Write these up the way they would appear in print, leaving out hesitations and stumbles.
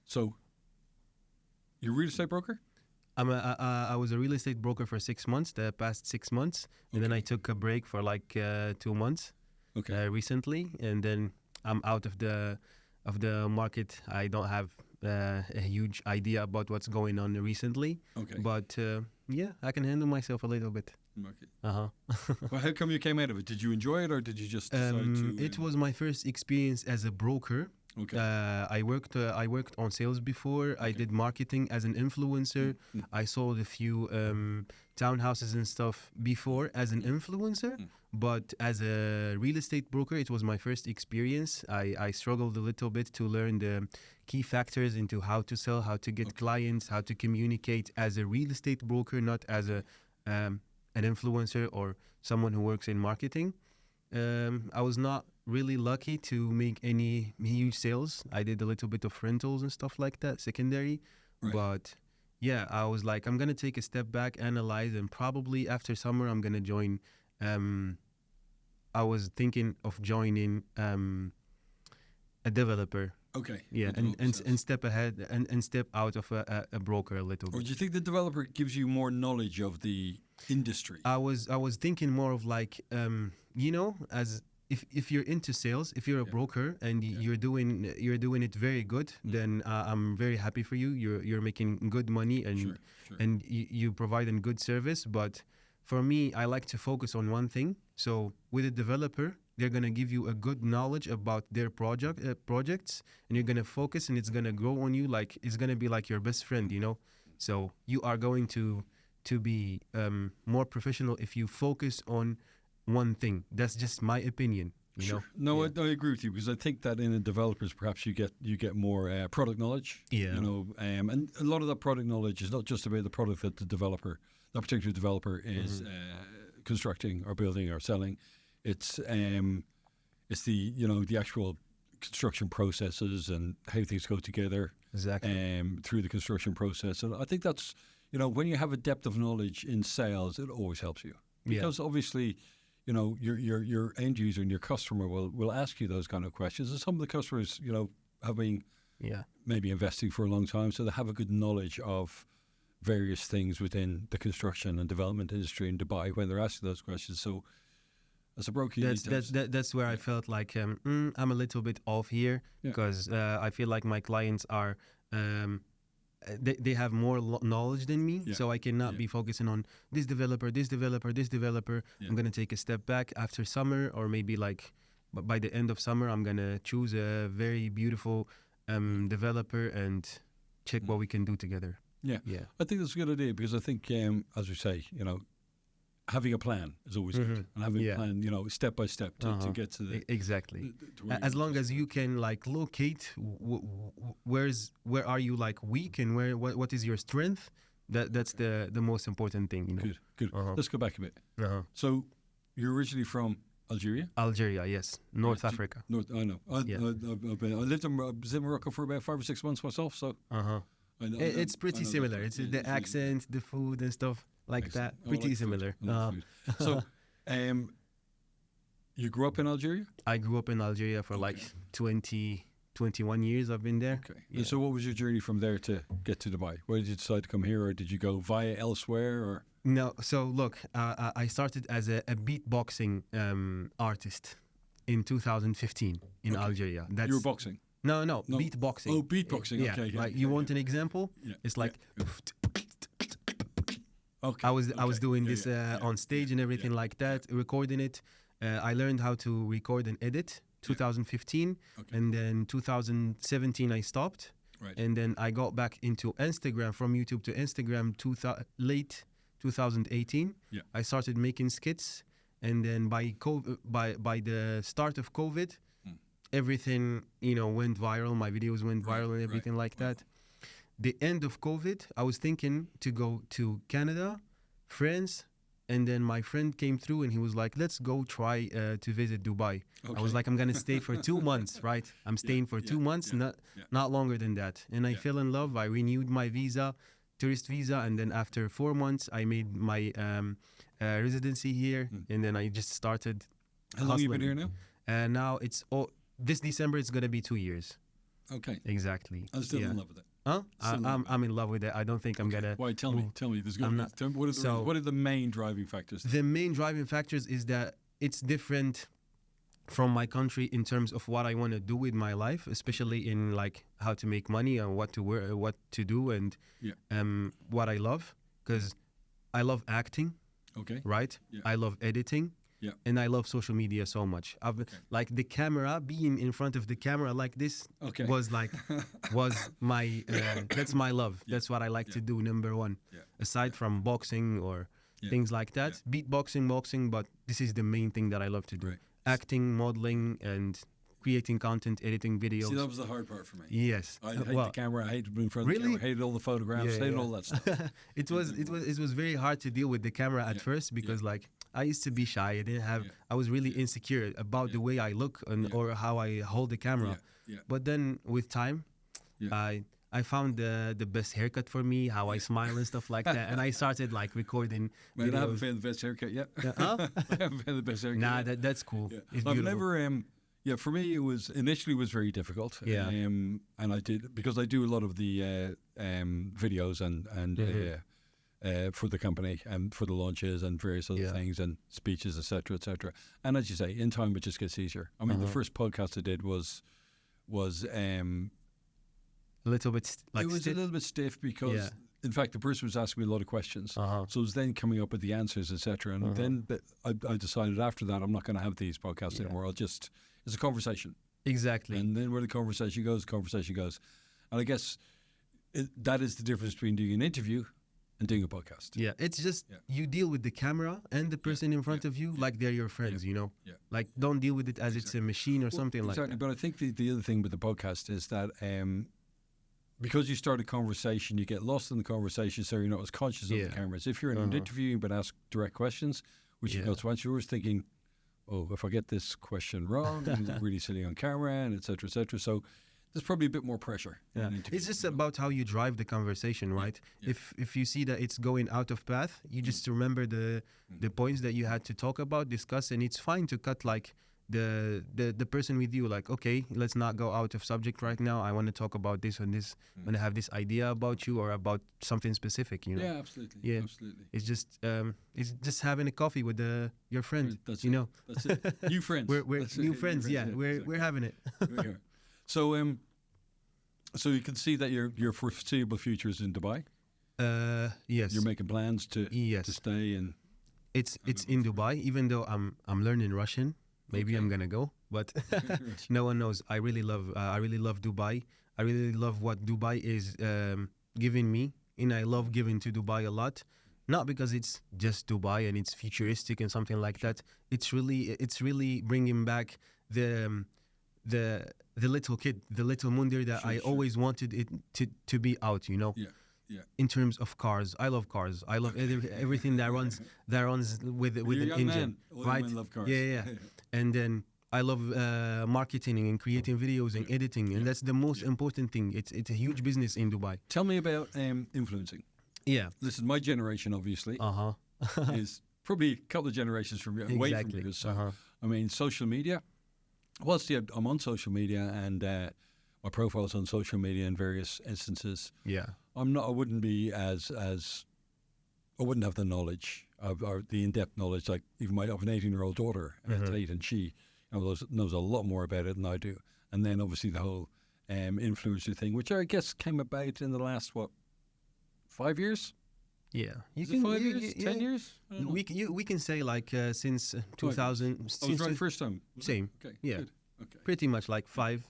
So, you're a real estate broker? I was a real estate broker for 6 months, the past 6 months, and then I took a break for like 2 months recently, and then I'm out of the market. I don't have a huge idea about what's going on recently, but yeah, I can handle myself a little bit. Market. Well, how come you came out of it? Did you enjoy it, or did you just decide to? It was my first experience as a broker. I worked on sales before. I did marketing as an influencer. I sold a few townhouses and stuff before as an influencer, but as a real estate broker, it was my first experience. I struggled a little bit to learn the key factors into how to sell, how to get clients, how to communicate as a real estate broker, not as an influencer or someone who works in marketing. I was not really lucky to make any huge sales. I did a little bit of rentals and stuff like that, secondary. But yeah, I was like, I'm going to take a step back, analyze, and probably after summer, I'm going to join. I was thinking of joining a developer. Yeah, and step ahead and step out of a broker a little bit. Or do you think the developer gives you more knowledge of the industry? I was thinking more of like, as if you're into sales, if you're a broker and you're doing it very good, then I'm very happy for you. You're making good money and and you provide a good service. But for me, I like to focus on one thing. So with a developer, they're gonna give you a good knowledge about their projects, and you're gonna focus, and it's gonna grow on you. Like it's gonna be like your best friend, So you are going to be more professional if you focus on one thing. That's just my opinion. No, I agree with you, because I think that in the developers, perhaps you get more product knowledge. And a lot of that product knowledge is not just about the product that that particular developer is constructing or building or selling. It's the the actual construction processes and how things go together. Through the construction process. And I think that's when you have a depth of knowledge in sales, it always helps you, because obviously your end user and your customer will ask you those kind of questions. And some of the customers have been maybe investing for a long time, so they have a good knowledge of various things within the construction and development industry in Dubai when they're asking those questions. So as a broker, that's where I felt like I'm a little bit off here, because I feel like my clients are they have more knowledge than me, so I cannot be focusing on this developer. I'm gonna take a step back after summer, or maybe like by the end of summer, I'm gonna choose a very beautiful developer and check what we can do together. I think that's a good idea, because I think as we say, having a plan is always good, and having a plan, step by step to get to the exactly. As long as you can like locate where are you like weak, and what is your strength, that's the most important thing. Good. Let's go back a bit. So you're originally from Algeria? Algeria, yes, North Africa. I know. I lived in Morocco for about 5 or 6 months myself. So it's pretty similar. It's the accent, the food, and stuff like that. Pretty similar. So, you grew up in Algeria? I grew up in Algeria for like 21 years. I've been there. And so what was your journey from there to get to Dubai? Where did you decide to come here, or did you go via elsewhere? Or no, so look, I started as a beatboxing artist in 2015 in Algeria. You were boxing? No, beatboxing. Oh, beatboxing. Like you want an example? It's like I was doing this on stage and everything like that, recording it. I learned how to record and edit 2015, and then 2017 I stopped, and then I got back into Instagram, from YouTube to Instagram late 2018. I started making skits, and then by the start of COVID, everything went viral. My videos went viral and everything like that. The end of COVID, I was thinking to go to Canada, France, and then my friend came through and he was like, let's go try to visit Dubai. I was like, I'm going to stay for 2 months, right? I'm staying for 2 months, not longer than that. And I fell in love. I renewed my visa, tourist visa, and then after 4 months, I made my residency here, and then I just started. How long have you been here now? Now this December, it's going to be 2 years. Okay. Exactly. I'm still in love with it. Huh? I'm in love with it. I don't think I'm gonna. Why? Tell me. There's good. What are the main driving factors? The main driving factors is that it's different from my country in terms of what I want to do with my life, especially in like how to make money and what to wear, what to do, and what I love, because I love acting. Okay. Right. Yeah. I love editing. Yeah. And I love social media so much. Like the camera, being in front of the camera like this was my that's my love. Yeah. That's what I like to do. Number one, aside from boxing or things like that, beatboxing, boxing. But this is the main thing that I love to do: acting, modeling, and creating content, editing videos. See, that was the hard part for me. Yes. I hate the camera. I hated being in front of the camera. I hated all the photographs. Hated all that stuff. It was very hard to deal with the camera at first because like I used to be shy. I didn't have. I was really insecure about the way I look or how I hold the camera. But then with time, I found the best haircut for me, how I smile and stuff like that, and I started like recording. Man, I haven't found the best haircut yet. I haven't found the best haircut. Nah, that's cool. Yeah. I've never. For me, it was initially very difficult. Yeah. And I did, because I do a lot of the videos and for the company and for the launches and various other things and speeches, etc., etc. And as you say, in time it just gets easier. I mean, the first podcast I did was a little bit stiff. A little bit stiff because. In fact, the person was asking me a lot of questions, so it was then coming up with the answers, etc. And then I decided after that I'm not going to have these podcasts anymore. It's a conversation. Exactly. And then where the conversation goes. And I guess that is the difference between doing an interview and doing a podcast. Yeah, it's just you deal with the camera and the person in front of you like they're your friends, you know? Yeah. Like, don't deal with it as it's a machine or something like that. Exactly, but I think the other thing with the podcast is that because you start a conversation, you get lost in the conversation, so you're not as conscious of the cameras. If you're in an interview, but ask direct questions, which you go to answer, you're thinking, oh, if I get this question wrong, is it really silly on camera, and et cetera, et cetera. So there's probably a bit more pressure. Yeah. It's just about how you drive the conversation, right? Yeah. If you see that it's going out of path, you just remember the points that you had to talk about, discuss, and it's fine to cut like the person with you, like, okay, let's not go out of subject right now. I want to talk about this and this. I want to have this idea about you or about something specific, you know? Yeah, absolutely. Yeah, absolutely. It's just having a coffee with your friend. That's you know. That's it. New friends. We're new friends. Yeah, we're having it. So so you can see that your foreseeable future is in Dubai. Yes. You're making plans to stay and. It's in Dubai, even though I'm learning Russian. Maybe I'm gonna go, but no one knows. I really love Dubai. I really love what Dubai is giving me, and I love giving to Dubai a lot. Not because it's just Dubai and it's futuristic and something like that. It's really bringing back the little kid, the little Mounder that I always wanted it to be out. You know. Yeah. Yeah. In terms of cars, I love cars. I love everything that runs with an engine. Right? Men love cars. Yeah. And then I love marketing and creating videos and editing, and that's the most important thing. It's a huge business in Dubai. Tell me about influencing. Yeah. Listen, my generation obviously is probably a couple of generations from away from you. So I mean, social media. Whilst I'm on social media and my profile's on social media in various instances. Yeah. I wouldn't be as I wouldn't have the knowledge or the in-depth knowledge like even I have an 18-year-old daughter at 8, and she knows a lot more about it than I do. And then obviously the whole influencer thing, which I guess came about in the last 5 years. Yeah, Is it 5 years, 10 years? We can say like since 2000. Since right first time. Same. Okay. Yeah. Good. Okay. Pretty much like 5,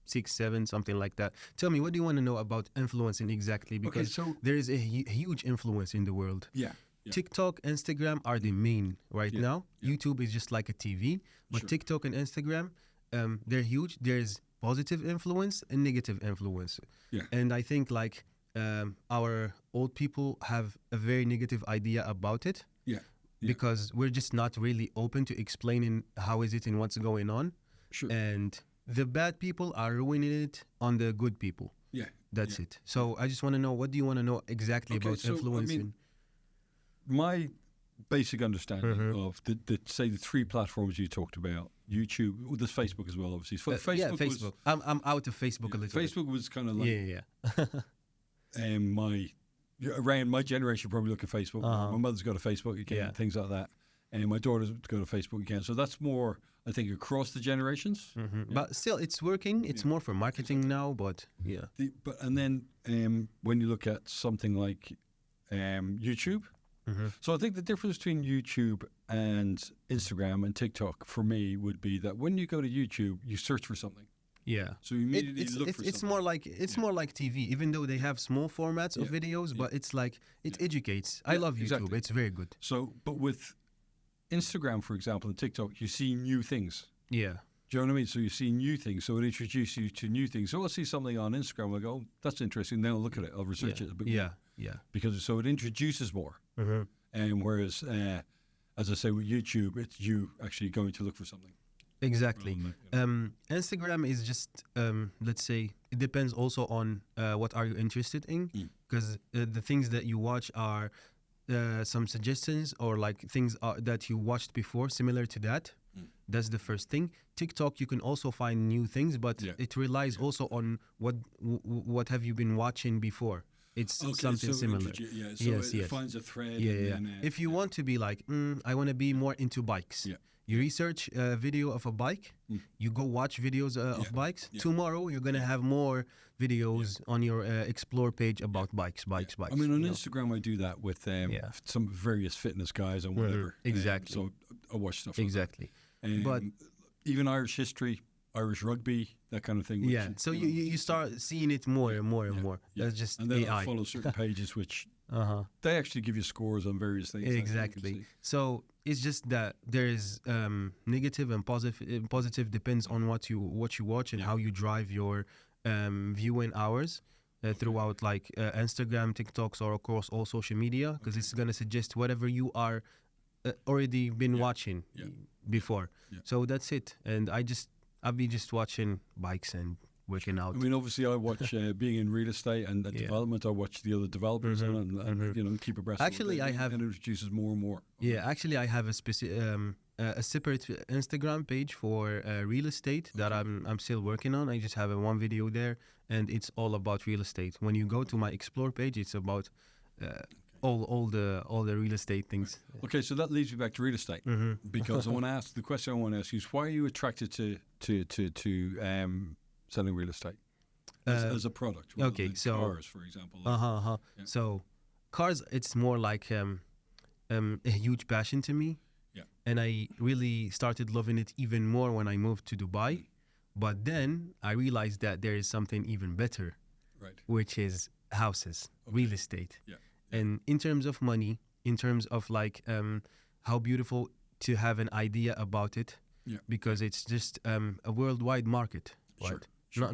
6, 7, something like that. Tell me, what do you want to know about influencing exactly? Because there is a huge influence in the world. Yeah. TikTok, Instagram are the main right now. Yeah. YouTube is just like a TV, but TikTok and Instagram, they're huge. There's positive influence and negative influence. Yeah. And I think like our old people have a very negative idea about it. Yeah. Because we're just not really open to explaining how is it and what's going on. Sure. And the bad people are ruining it on the good people. Yeah. That's it. So I just want to know, what do you want to know exactly about influencing? I mean, basic understanding of the say the three platforms you talked about. YouTube, well, there's Facebook as well, obviously. Facebook. Yeah, Facebook. I'm out of Facebook a little. Facebook was kind of like yeah. Around my generation probably look at Facebook. My mother's got a Facebook account, things like that, and my daughter's got a Facebook account. So that's more, I think, across the generations. But still, it's working. It's more for marketing now, but yeah. And then when you look at something like YouTube, so I think the difference between YouTube and Instagram and TikTok for me would be that when you go to YouTube, you search for something. Yeah. So you immediately look for it's something. more like TV, even though they have small formats of videos, but it's like it educates. I love YouTube. Exactly. It's very good. So, but with Instagram, for example, and TikTok, you see new things. Yeah. Do you know what I mean? So you see new things, so it introduces you to new things. So I'll see something on Instagram, I'll go, oh, that's interesting. Then I'll look at it, I'll research it a bit more. Yeah. Because so it introduces more. And whereas, as I say, with YouTube, it's you actually going to look for something. Exactly. Instagram is just, let's say, it depends also on what are you interested in, because the things that you watch are some suggestions or like things that you watched before, similar to that. That's the first thing. TikTok, you can also find new things, but it relies also on what have you been watching before. It's something similar. It finds a thread. If you want to be like, I want to be more into bikes. You research a video of a bike, you go watch videos of bikes. Tomorrow, you're going to have more videos on your Explore page about bikes. I mean, on Instagram, I do that with some various fitness guys and whatever. Exactly. So I watch stuff exactly. Like that. But even Irish history, Irish rugby, that kind of thing. So you start seeing it more and more and more. That's just and then AI. I follow certain pages which they actually give you scores on various things. Exactly. So it's just that there is negative and positive. Positive depends on what you watch and how you drive your viewing hours throughout like Instagram, TikToks, or of course all social media, because it's gonna suggest whatever you are already been watching before. So that's it. And I'll be just watching bikes and working out. I mean, obviously, I watch being in real estate and development. I watch the other developers and keep abreast. Actually, of it. And it introduces more and more. Yeah, actually, I have a separate Instagram page for real estate that I'm still working on. I just have one video there, and it's all about real estate. When you go to my Explore page, it's about all the real estate things. Okay, so that leads me back to real estate because I want to ask the question. I want to ask you is why are you attracted to selling real estate as a product? Okay, so cars, for example. So cars, it's more like a huge passion to me. Yeah. And I really started loving it even more when I moved to Dubai. But then I realized that there is something even better, which is houses, real estate. Yeah. And in terms of money, in terms of like how beautiful to have an idea about it, because it's just a worldwide market. Right? Sure.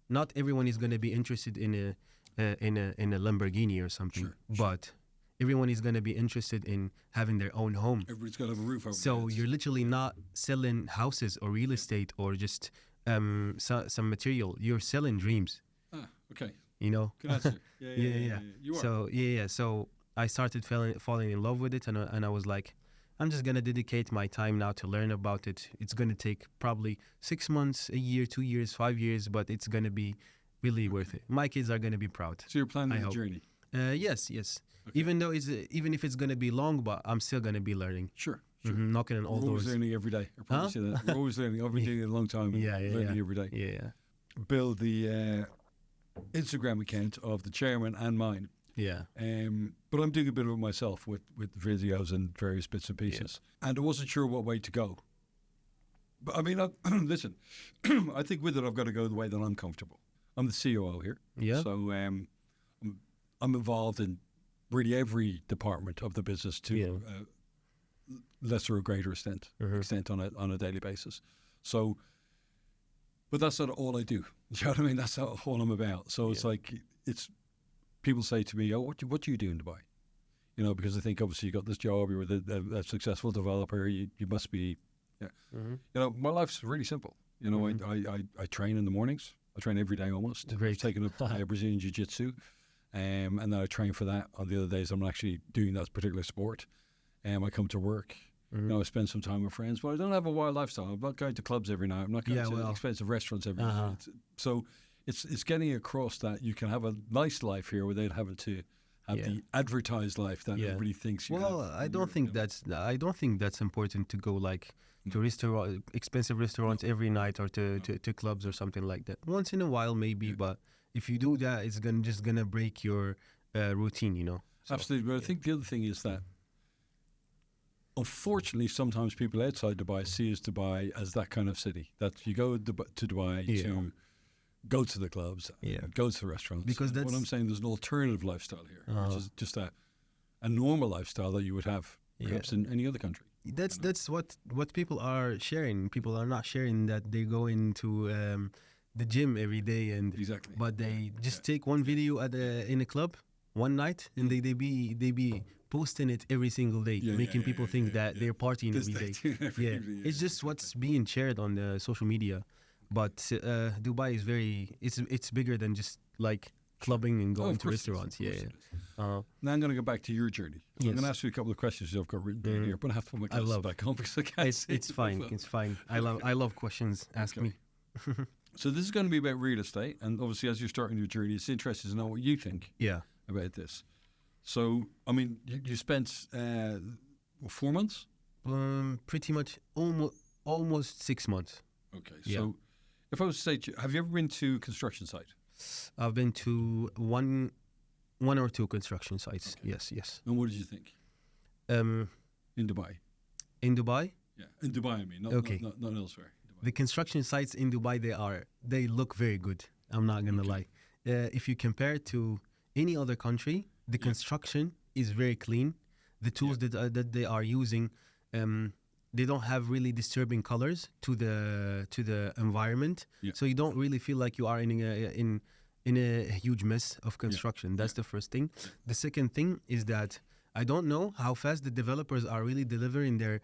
Not everyone is going to be interested in a Lamborghini or something, but everyone is going to be interested in having their own home. Everybody's got to have a roof over their So heads. you're literally not selling houses or real estate or just some material. You're selling dreams. Okay. You know? Good answer. Yeah. You are. So I started falling in love with it, and I was like, I'm just gonna dedicate my time now to learn about it. It's gonna take probably 6 months, a year, 2 years, 5 years, but it's gonna be really worth it. My kids are gonna be proud. So you're planning the journey. Yes. Okay. Even if it's gonna be long, but I'm still gonna be learning. Sure. Knocking on all doors. We're always learning every day. I probably say that. We're always learning. I've been doing it a long time. Learning every day. Yeah. Build the Instagram account of the chairman and mine. Yeah. But I'm doing a bit of it myself with videos and various bits and pieces. And I wasn't sure what way to go. But I mean, listen, I think with it, I've got to go the way that I'm comfortable. I'm the COO here. Yeah. So I'm involved in really every department of the business to lesser or greater extent on a daily basis. So, but that's not all I do. You know what I mean? That's not all I'm about. So it's like, people say to me, "Oh, what do you do in Dubai?" You know, because I think obviously you got this job, you're a successful developer, you must be, You know, my life's really simple. You know, I train in the mornings. I train every day almost. I've taken up Brazilian Jiu-Jitsu, and then I train for that. On the other days, I'm actually doing that particular sport. I come to work. I spend some time with friends, but I don't have a wild lifestyle. I'm not going to clubs every night. I'm not going to expensive restaurants every night. So it's getting across that you can have a nice life here without having to have the advertised life that everybody thinks you have. Well, I don't think that's important to go like to expensive restaurants every night or to clubs or something like that. Once in a while, maybe, but if you do that, it's just gonna break your routine, you know. So, absolutely, but I think the other thing is that, unfortunately, sometimes people outside Dubai see Dubai as that kind of city. That you go to Dubai to go to the clubs, go to the restaurants. Because that's what I'm saying. There's an alternative lifestyle here, which is just a normal lifestyle that you would have perhaps in any other country. That's what people are sharing. People are not sharing that they go into the gym every day but they just take one video in a club one night and they be posting it every single day, making people think that they're partying every day. It's just what's being shared on the social media. But Dubai is it's bigger than just like clubbing and going to restaurants. Now I'm going to go back to your journey. So I'm going to ask you a couple of questions I've got written down here, but I have to put my glasses back on because I can't see. It's fine. It's fine. I love questions. Ask me. So this is going to be about real estate, and obviously as you're starting your journey, it's interesting to know what you think about this. So, I mean, you spent 4 months? Pretty much almost 6 months. Okay, so if I was to say to you, have you ever been to a construction site? I've been to one or two construction sites. Okay. Yes. And what did you think? In Dubai? In Dubai? Yeah, in Dubai, I mean, not elsewhere. The construction sites in Dubai, they look very good. I'm not gonna lie. If you compare it to any other country, the construction is very clean. The tools that they are using, they don't have really disturbing colors to the environment. So you don't really feel like you are in a huge mess of construction. That's the first thing. The second thing is that I don't know how fast the developers are really delivering their